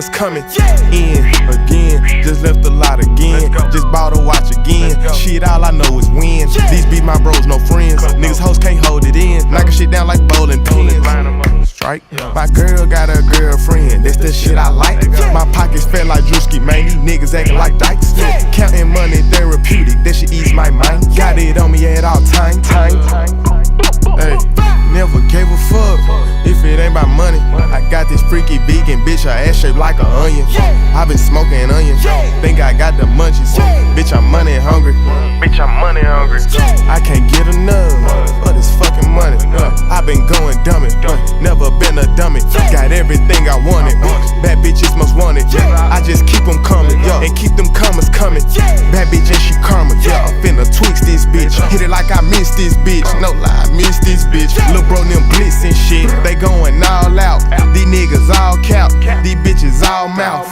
commas coming in again. Just left a lot again. Just bought a watch again. Shit, all I know is win. These be my bros, no friends. Niggas hoes can't hold it in. Knocking shit down like bowling pins. Strike. My girl got a girlfriend. That's the shit I like. My pockets felt like Drewski, man. These niggas acting like dykes. Counting money therapeutic. That shit ease my mind. Got it on me at all times. Hey, never gave a fuck if it ain't about money. I got this freaky vegan bitch, her ass shaped like an onion. I been smoking onion, think I got the munchies. Bitch, I'm money hungry. Bitch, I'm money hungry. I can't get enough of this fucking money. I been going dummy, never been a dummy. Got everything I wanted. Bad bitches most wanted. I just keep them coming, and keep them commas coming. Bad bitch and she karma, I'm finna tweaks this bitch. Hit it like I missed this bitch. No lie, I missed this bitch. Lil' bro, them blitz and shit. They going all out. These niggas all cap. These bitches all mouth.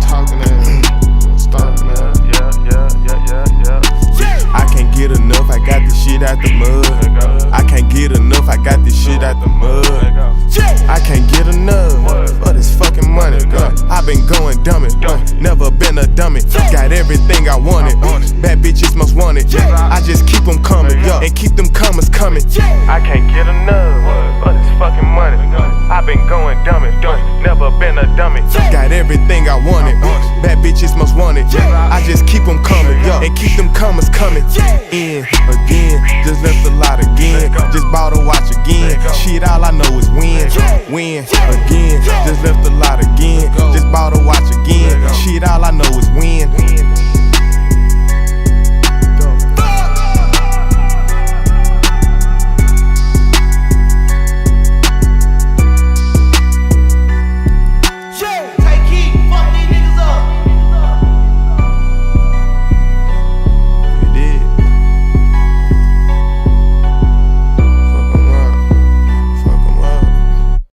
Talking that, stalking that. I can't get enough. I got this shit out the mud. I can't get enough. I got this shit out the mud. I can't get enough of this fucking money. I been going dummy. Never been a dummy. Got everything I wanted. Bad bitches most wanted. I just keep them coming, and keep them commas coming. I can't get enough of this fucking money. I been going dummy. Never been a dummy. Got everything I wanted. Bad bitches most wanted. I just keep them coming, and keep them commas coming. In again, just left a lot again. Just bought a watch again. Shit, all I know is win. Win again, just left a lot